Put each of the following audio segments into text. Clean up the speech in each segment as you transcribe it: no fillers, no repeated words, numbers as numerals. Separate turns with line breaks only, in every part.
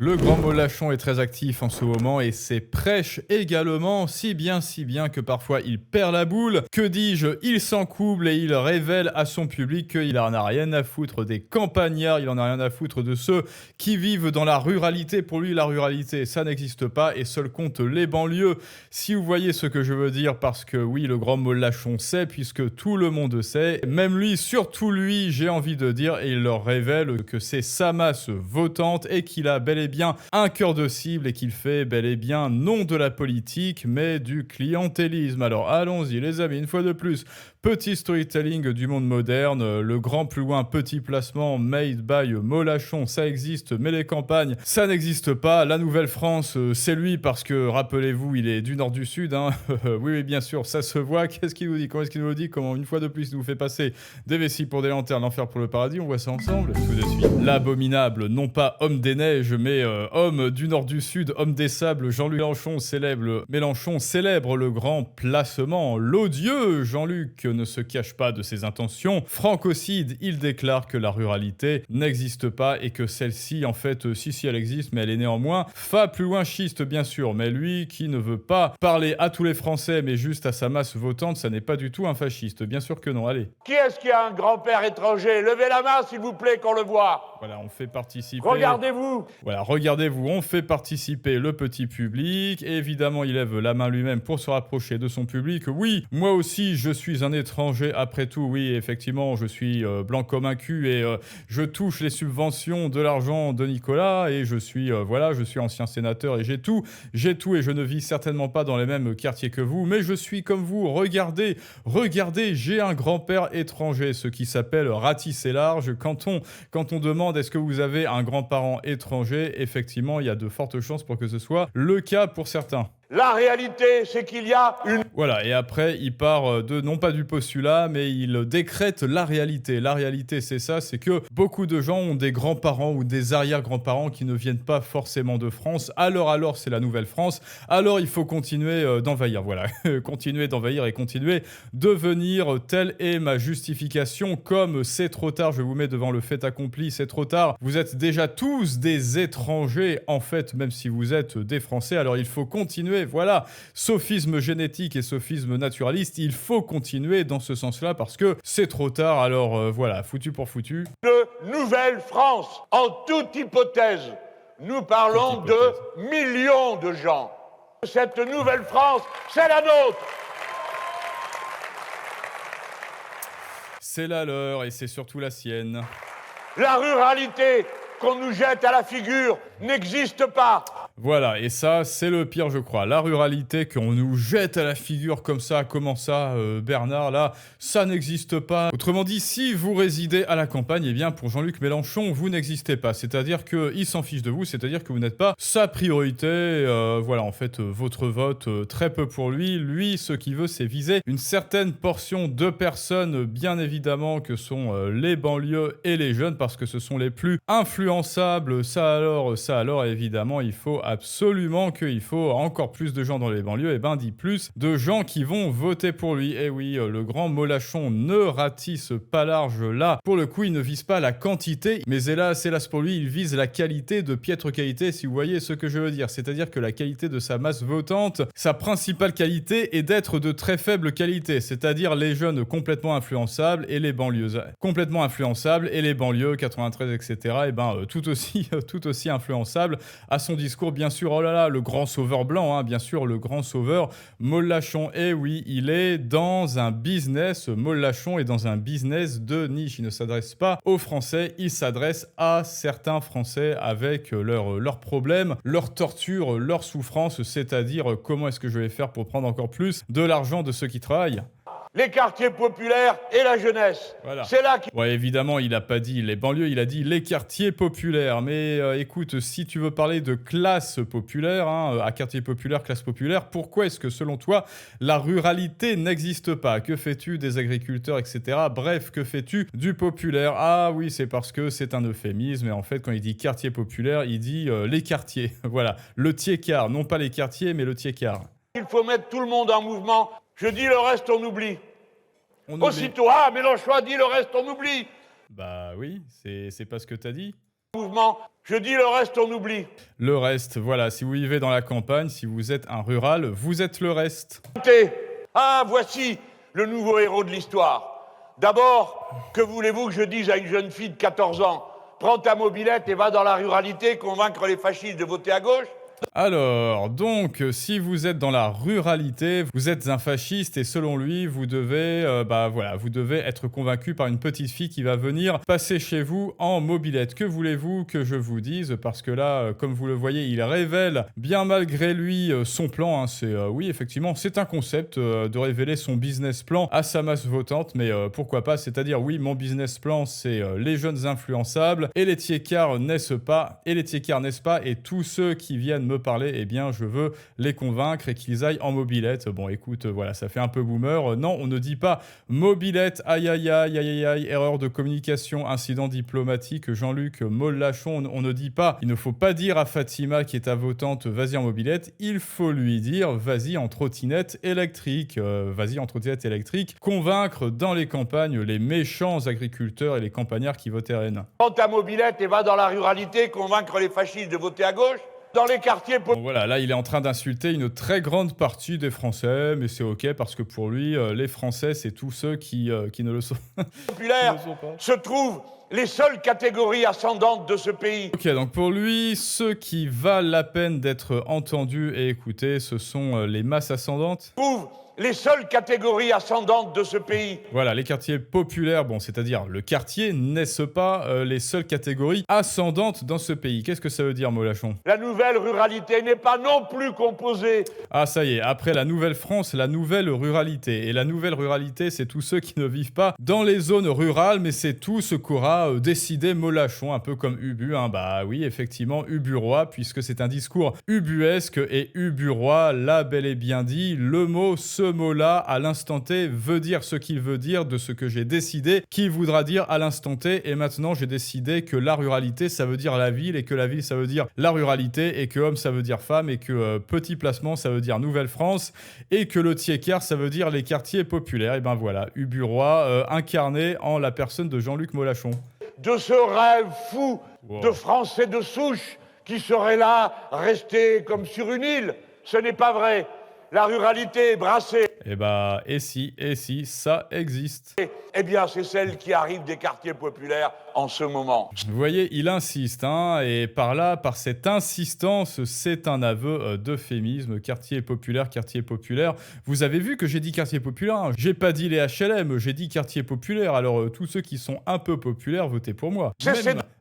Le grand Molachon est très actif en ce moment et ses prêches également, si bien que parfois il perd la boule. Que dis-je, il s'encouble et il révèle à son public qu'il en a rien à foutre des campagnards, il en a rien à foutre de ceux qui vivent dans la ruralité. Pour lui, la ruralité, ça n'existe pas et seul compte les banlieues. Si vous voyez ce que je veux dire, parce que oui, le grand Molachon sait, puisque tout le monde sait, même lui, surtout lui, j'ai envie de dire, et il leur révèle que c'est sa masse votante et qu'il a bel et bien un cœur de cible et qu'il fait bel et bien non de la politique mais du clientélisme. Alors allons-y les amis, une fois de plus, petit storytelling du monde moderne, le grand plus loin petit placement made by Molachon, ça existe mais les campagnes, ça n'existe pas. La Nouvelle-France, c'est lui parce que rappelez-vous, il est du nord du sud, hein. Oui bien sûr, ça se voit. Qu'est-ce qu'il nous dit? Comment est-ce qu'il nous le dit? Comment une fois de plus il nous fait passer des vessies pour des lanternes, l'enfer pour le paradis? On voit ça ensemble tout de suite. L'abominable, non pas homme des neiges mais homme du nord du sud, homme des sables, Jean-Luc Mélenchon célèbre le grand placement. L'odieux Jean-Luc ne se cache pas de ses intentions. Francocide, il déclare que la ruralité n'existe pas et que celle-ci, en fait, si elle existe, mais elle est néanmoins plus loin schiste, bien sûr. Mais lui, qui ne veut pas parler à tous les Français, mais juste à sa masse votante, ça n'est pas du tout un fasciste. Bien sûr que non, allez.
Qui est-ce qui a un grand-père étranger? Levez la main, s'il vous plaît, qu'on le voit.
Voilà, on fait participer...
Regardez-vous.
Voilà, regardez-vous, on fait participer le petit public. Et évidemment, il lève la main lui-même pour se rapprocher de son public. Oui, moi aussi, je suis un étranger. Après tout, oui, effectivement, je suis blanc comme un cul et je touche les subventions de l'argent de Nicolas. Et je suis, je suis ancien sénateur et j'ai tout et je ne vis certainement pas dans les mêmes quartiers que vous. Mais je suis comme vous, regardez, j'ai un grand-père étranger, ce qui s'appelle ratisser large. Quand on demande est-ce que vous avez un grand-parent étranger, effectivement, il y a de fortes chances pour que ce soit le cas pour certains.
La réalité, c'est qu'il y a une...
Voilà, et après, il part non pas du postulat, mais il décrète la réalité. La réalité, c'est ça, c'est que beaucoup de gens ont des grands-parents ou des arrière-grands-parents qui ne viennent pas forcément de France. Alors, c'est la Nouvelle-France. Alors, il faut continuer d'envahir, voilà. Continuer d'envahir et continuer de venir. Telle est ma justification. Comme c'est trop tard, je vous mets devant le fait accompli, c'est trop tard. Vous êtes déjà tous des étrangers, en fait, même si vous êtes des Français. Alors, il faut continuer. Voilà, sophisme génétique et sophisme naturaliste, il faut continuer dans ce sens-là parce que c'est trop tard, alors voilà, foutu pour foutu.
De Nouvelle-France, en toute hypothèse, nous parlons de millions de gens. Cette Nouvelle-France, c'est la nôtre.
C'est la leur et c'est surtout la sienne.
La ruralité qu'on nous jette à la figure n'existe pas.
Voilà, et ça, c'est le pire, je crois. La ruralité qu'on nous jette à la figure comme ça, comment ça, Bernard, là, ça n'existe pas. Autrement dit, si vous résidez à la campagne, eh bien, pour Jean-Luc Mélenchon, vous n'existez pas. C'est-à-dire qu'il s'en fiche de vous, c'est-à-dire que vous n'êtes pas sa priorité. Voilà, en fait, votre vote, très peu pour lui. Lui, ce qu'il veut, c'est viser une certaine portion de personnes, bien évidemment, que sont les banlieues et les jeunes, parce que ce sont les plus influençables. Ça alors, évidemment, il faut absolument qu'il faut encore plus de gens dans les banlieues, et ben dit plus de gens qui vont voter pour lui. Et oui, le grand Molachon ne ratisse pas large là. Pour le coup, il ne vise pas la quantité, mais hélas pour lui, il vise la qualité, de piètre qualité, si vous voyez ce que je veux dire. C'est-à-dire que la qualité de sa masse votante, sa principale qualité est d'être de très faible qualité, c'est-à-dire les jeunes complètement influençables et les banlieues complètement influençables et les banlieues 93, etc. et ben tout aussi influençables à son discours, bien sûr. Oh là là, le grand sauveur blanc, hein, bien sûr, le grand sauveur Molachon. Et oui, il est dans un business, Molachon est dans un business de niche. Il ne s'adresse pas aux Français, il s'adresse à certains Français avec leurs problèmes, leurs tortures, leurs souffrances, c'est-à-dire comment est-ce que je vais faire pour prendre encore plus de l'argent de ceux qui travaillent.
Les quartiers populaires et la jeunesse.
Voilà.
C'est là qu'il...
Ouais, évidemment, il n'a pas dit les banlieues, il a dit les quartiers populaires. Mais écoute, si tu veux parler de classe populaire, hein, à quartier populaire, classe populaire, pourquoi est-ce que selon toi, la ruralité n'existe pas? Que fais-tu des agriculteurs, etc. Bref, que fais-tu du populaire? Ah oui, c'est parce que c'est un euphémisme. Et en fait, quand il dit quartier populaire, il dit les quartiers. Voilà, le tiers-quart, non pas les quartiers, mais le tiers-quart.
Il faut mettre tout le monde en mouvement. Je dis le reste, on oublie.
On oublie.
Aussitôt, Mélenchon a dit le reste, on oublie.
Bah oui, c'est pas ce que t'as dit.
mouvement. Je dis le reste, on oublie.
Le reste, voilà, si vous vivez dans la campagne, si vous êtes un rural, vous êtes le reste.
Ah, voici le nouveau héros de l'histoire. D'abord, que voulez-vous que je dise à une jeune fille de 14 ans? Prends ta mobilette et va dans la ruralité convaincre les fascistes de voter à gauche?
Alors, donc, si vous êtes dans la ruralité, vous êtes un fasciste et selon lui, vous devez, vous devez être convaincu par une petite fille qui va venir passer chez vous en mobilette. Que voulez-vous que je vous dise? Parce que là, comme vous le voyez, il révèle bien malgré lui son plan. Hein. Oui, effectivement, c'est un concept de révéler son business plan à sa masse votante, mais pourquoi pas? C'est-à-dire, oui, mon business plan, c'est les jeunes influençables et les tiécards n'est-ce pas? Et tous ceux qui viennent me parler, eh bien, je veux les convaincre et qu'ils aillent en mobilette. Bon, écoute, voilà, ça fait un peu boomer. Non, on ne dit pas mobilette, aïe, aïe, aïe, aïe, aïe, aïe, erreur de communication, incident diplomatique, Jean-Luc Mélenchon. On ne dit pas, il ne faut pas dire à Fatima qui est ta votante, vas-y en mobilette. Il faut lui dire, vas-y en trottinette électrique. Convaincre dans les campagnes les méchants agriculteurs et les campagnards qui votent RN.
Prends ta mobilette et va dans la ruralité convaincre les fascistes de voter à gauche. Dans les quartiers
Bon, voilà, là, il est en train d'insulter une très grande partie des Français, mais c'est OK parce que pour lui, les Français, c'est tous ceux qui ne le sont,
populaires se trouvent les seules catégories ascendantes de ce pays.
OK, donc pour lui, ceux qui valent la peine d'être entendus et écoutés, ce sont les masses ascendantes.
Trouvent les seules catégories ascendantes de ce pays.
Voilà, les quartiers populaires, bon, c'est-à-dire le quartier, n'est-ce pas les seules catégories ascendantes dans ce pays? Qu'est-ce que ça veut dire, Mélenchon?
La nouvelle ruralité n'est pas non plus composée.
Ah, ça y est, après la nouvelle France, la nouvelle ruralité. Et la nouvelle ruralité, c'est tous ceux qui ne vivent pas dans les zones rurales, mais c'est tout ce qu'aura décidé Mélenchon, un peu comme Ubu, hein. Bah oui, effectivement, uburois, puisque c'est un discours ubuesque et uburois, là, bel et bien dit, le mot, ce mot-là, à l'instant T, veut dire ce qu'il veut dire de ce que j'ai décidé, qu'il voudra dire à l'instant T. Et maintenant, j'ai décidé que la ruralité, ça veut dire la ville, et que la ville, ça veut dire la ruralité, et que homme, ça veut dire femme, et que petit placement, ça veut dire Nouvelle-France, et que le tiécart, ça veut dire les quartiers populaires. Et ben voilà, uburois incarné en la personne de Jean-Luc Mélenchon.
De ce rêve fou de Français de souche qui serait là, resté comme sur une île. Ce n'est pas vrai. La ruralité est brassée.
Et si, ça existe.
Eh bien, c'est celle qui arrive des quartiers populaires en ce moment.
Vous voyez, il insiste, hein, et par cette insistance, c'est un aveu d'euphémisme. Quartier populaire. Vous avez vu que j'ai dit quartier populaire, hein. J'ai pas dit les HLM, j'ai dit quartier populaire. Alors, tous ceux qui sont un peu populaires, votez pour moi.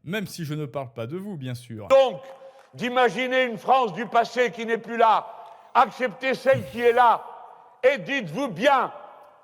Même si je ne parle pas de vous, bien sûr.
Donc, d'imaginer une France du passé qui n'est plus là, acceptez celle qui est là, et dites-vous bien,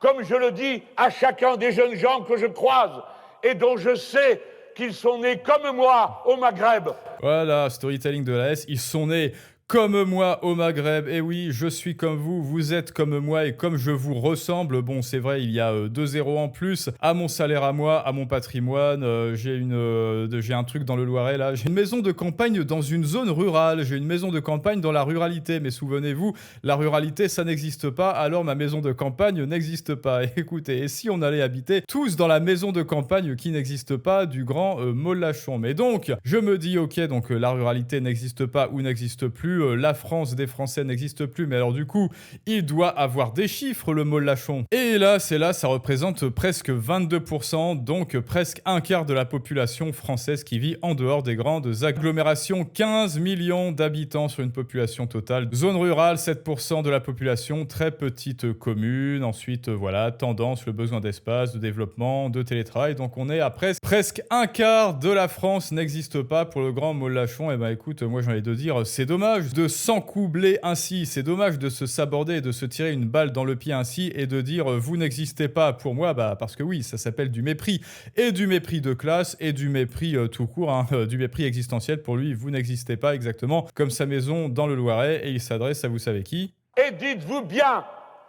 comme je le dis à chacun des jeunes gens que je croise, et dont je sais qu'ils sont nés comme moi au Maghreb.
Voilà, storytelling de la S, ils sont nés comme moi au Maghreb. Et oui, je suis comme vous, vous êtes comme moi et comme je vous ressemble. Bon, c'est vrai, il y a 2 zéros en plus à mon salaire à moi, à mon patrimoine. J'ai un truc dans le Loiret là. J'ai une maison de campagne dans une zone rurale. J'ai une maison de campagne dans la ruralité. Mais souvenez-vous, la ruralité, ça n'existe pas. Alors ma maison de campagne n'existe pas. Et écoutez, et si on allait habiter tous dans la maison de campagne qui n'existe pas du grand Mélenchon? Mais donc, je me dis, ok, donc la ruralité n'existe pas ou n'existe plus. La France des Français n'existe plus, mais alors du coup, il doit avoir des chiffres, le Mélenchon. Et là, ça représente presque 22%, donc presque un quart de la population française qui vit en dehors des grandes agglomérations. 15 millions d'habitants sur une population totale. Zone rurale, 7% de la population, très petite commune. Ensuite, voilà, tendance, le besoin d'espace, de développement, de télétravail. Donc on est à presque un quart de la France n'existe pas pour le grand Mélenchon. Et ben écoute, moi j'ai envie de dire, c'est dommage de s'encoubler ainsi, c'est dommage de se saborder et de se tirer une balle dans le pied ainsi et de dire vous n'existez pas pour moi, parce que oui, ça s'appelle du mépris, et du mépris de classe et du mépris tout court, hein, du mépris existentiel. Pour lui, vous n'existez pas, exactement comme sa maison dans le Loiret, et il s'adresse à vous savez qui.
Et dites-vous bien,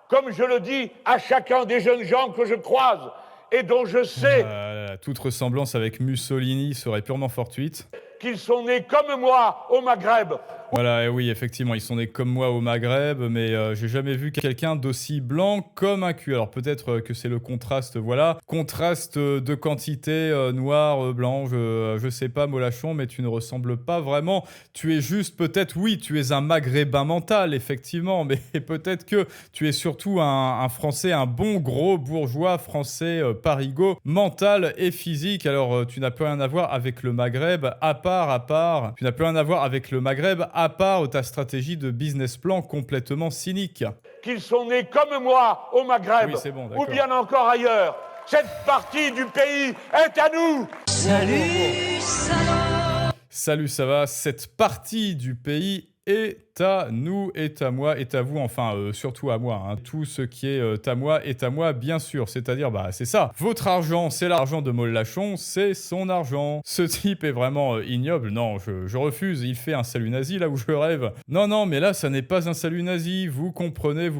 comme je le dis à chacun des jeunes gens que je croise et dont je sais
toute ressemblance avec Mussolini serait purement fortuite,
qu'ils sont nés comme moi au Maghreb.
Voilà, et oui, effectivement, ils sont nés comme moi au Maghreb, mais j'ai jamais vu quelqu'un d'aussi blanc comme un cul. Alors peut-être que c'est le contraste, voilà, contraste de quantité noir, blanc, je sais pas, Molachon, mais tu ne ressembles pas vraiment. Tu es juste, peut-être, oui, tu es un Maghrébin mental, effectivement, mais peut-être que tu es surtout un Français, un bon gros bourgeois français parigot, mental et physique. Alors tu n'as plus rien à voir avec le Maghreb, à part, tu n'as plus rien à voir avec le Maghreb, à part ta stratégie de business plan complètement cynique.
Qu'ils sont nés comme moi au Maghreb,
Oui, c'est bon,
ou
d'accord.
bien encore ailleurs. Cette partie du pays est à nous.
Salut, ça va?
Salut, ça va? Cette partie du pays est à nous, est à moi, est à vous, enfin surtout à moi, hein. Tout ce qui est à moi est à moi, bien sûr, c'est-à-dire, bah c'est ça, votre argent, c'est l'argent de Molachon, c'est son argent. Ce type est vraiment ignoble, non, je refuse, il fait un salut nazi là où je rêve. Non, mais là, ça n'est pas un salut nazi, vous comprenez,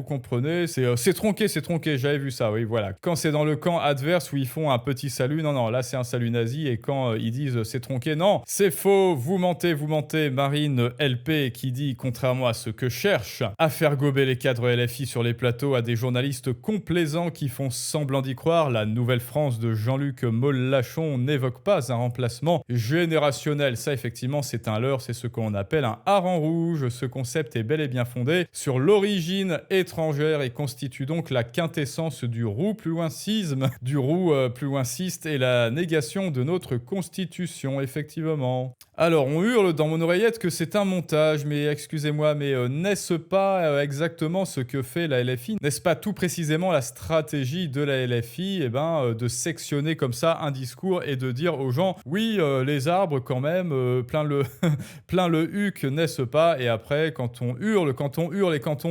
c'est tronqué, j'avais vu ça, oui, voilà. Quand c'est dans le camp adverse où ils font un petit salut, non, là c'est un salut nazi, et quand ils disent c'est tronqué, non, c'est faux, vous mentez, Marine LP qui dit, contrairement à ce que cherchent à faire gober les cadres LFI sur les plateaux à des journalistes complaisants qui font semblant d'y croire, la nouvelle France de Jean-Luc Molachon n'évoque pas un remplacement générationnel. Ça, effectivement, c'est un leurre, c'est ce qu'on appelle un hareng rouge. Ce concept est bel et bien fondé sur l'origine étrangère et constitue donc la quintessence du roux plus loincisme, du roux plus loinciste et la négation de notre constitution, effectivement. Alors, on hurle dans mon oreillette que c'est un montage, mais excusez-moi, mais n'est-ce pas exactement ce que fait la LFI? N'est-ce pas tout précisément la stratégie de la LFI, de sectionner comme ça un discours et de dire aux gens, oui, les arbres quand même, plein le huc, n'est-ce pas? Et après, quand on hurle et quand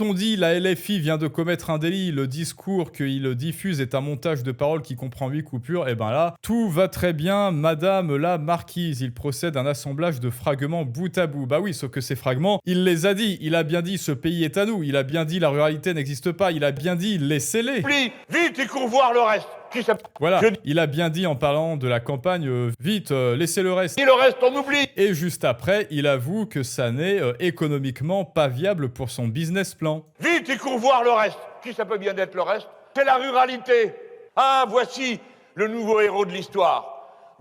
on dit la LFI vient de commettre un délit, le discours qu'il diffuse est un montage de paroles qui comprend 8 coupures, et ben là, tout va très bien, madame la marquise, il procède d'un assemblage de fragments bout à bout. Bah oui, sauf que ces fragments, il les a dit. Il a bien dit ce pays est à nous. Il a bien dit la ruralité n'existe pas. Il a bien dit laissez-les.
Vite et cours voir le reste.
Voilà, il a bien dit en parlant de la campagne, vite, laissez le reste.
Et le reste, on oublie.
Et juste après, il avoue que ça n'est économiquement pas viable pour son business plan.
Vite et cours voir le reste. Qui ça peut bien être le reste? C'est la ruralité. Ah, voici le nouveau héros de l'histoire.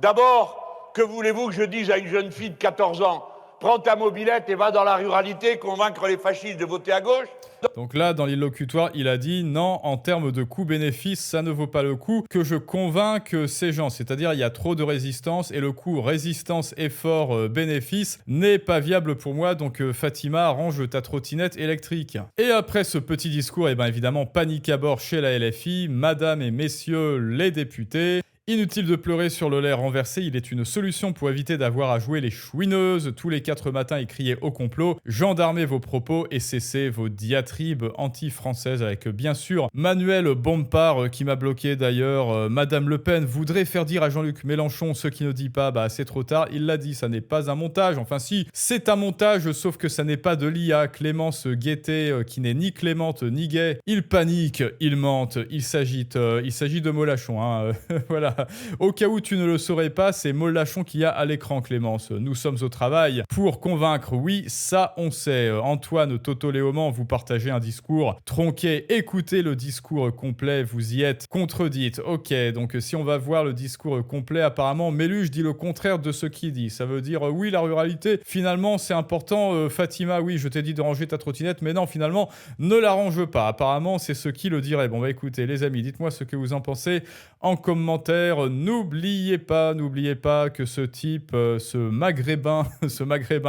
D'abord, que voulez-vous que je dise à une jeune fille de 14 ans? Prends ta mobilette et va dans la ruralité convaincre les fascistes de voter à gauche?
Donc là, dans l'illocutoire, il a dit non, en termes de coût-bénéfice, ça ne vaut pas le coup que je convainque ces gens. C'est-à-dire, il y a trop de résistance et le coût résistance, effort, bénéfice n'est pas viable pour moi. Donc Fatima, range ta trottinette électrique. Et après ce petit discours, évidemment, panique à bord chez la LFI, madame et messieurs les députés. Inutile de pleurer sur le lait renversé, il est une solution pour éviter d'avoir à jouer les chouineuses tous les 4 matins et crier au complot. Gendarmez vos propos et cessez vos diatribes anti-françaises avec bien sûr Manuel Bompard qui m'a bloqué d'ailleurs. Madame Le Pen voudrait faire dire à Jean-Luc Mélenchon ce qu'il ne dit pas, bah c'est trop tard, il l'a dit, ça n'est pas un montage. Enfin si, c'est un montage sauf que ça n'est pas de l'IA. Clémence Guettet qui n'est ni Clémente ni gay, il panique, il mente, il s'agit de Molachon, hein. Voilà. Au cas où tu ne le saurais pas, c'est Molachon qui a à l'écran, Clémence. Nous sommes au travail pour convaincre, oui, ça on sait. Antoine Toto Léaumont, vous partagez un discours tronqué. Écoutez le discours complet, vous y êtes contredites. Ok, donc si on va voir le discours complet, apparemment, Méluche dit le contraire de ce qu'il dit. Ça veut dire, oui, la ruralité, finalement, c'est important. Fatima, oui, je t'ai dit de ranger ta trottinette, mais non, finalement, ne la range pas. Apparemment, c'est ce qui le dirait. Bon, bah écoutez, les amis, dites-moi ce que vous en pensez en commentaire. N'oubliez pas que ce type, ce maghrébin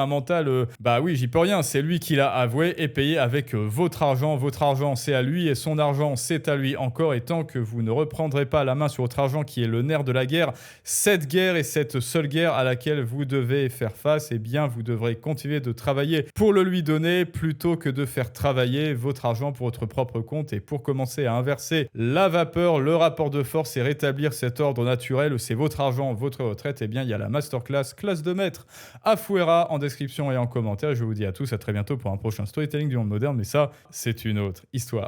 mental, bah oui, j'y peux rien, c'est lui qui l'a avoué et payé avec votre argent. Votre argent, c'est à lui et son argent, c'est à lui encore. Et tant que vous ne reprendrez pas la main sur votre argent qui est le nerf de la guerre, cette guerre est cette seule guerre à laquelle vous devez faire face, eh bien, vous devrez continuer de travailler pour le lui donner plutôt que de faire travailler votre argent pour votre propre compte. Et pour commencer à inverser la vapeur, le rapport de force et rétablir cet ordre naturel, c'est votre argent, votre retraite, eh bien il y a la masterclass classe de maître à Fouera en description et en commentaire. Je vous dis à tous à très bientôt pour un prochain storytelling du monde moderne, mais ça c'est une autre histoire.